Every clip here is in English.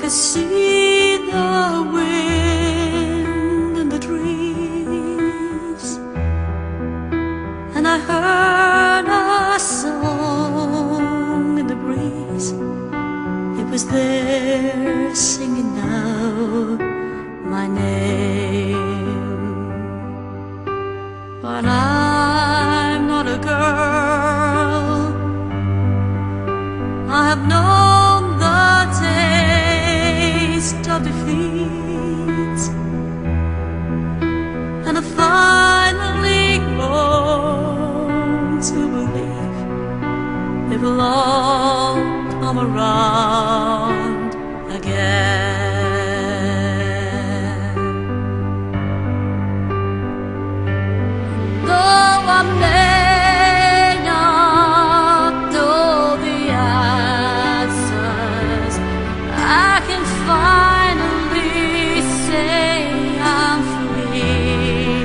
could see the wind in the trees, and I heard a song in the breeze. It was there singing out my name. But I'm not a girl. I have known the taste of defeat, and I finally grown to believe it will all come around again. Though I may not know the answers, I can finally say I'm free.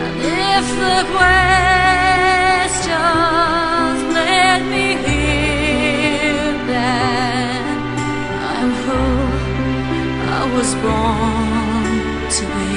And if the questions led me here, then I'm who I was born to be.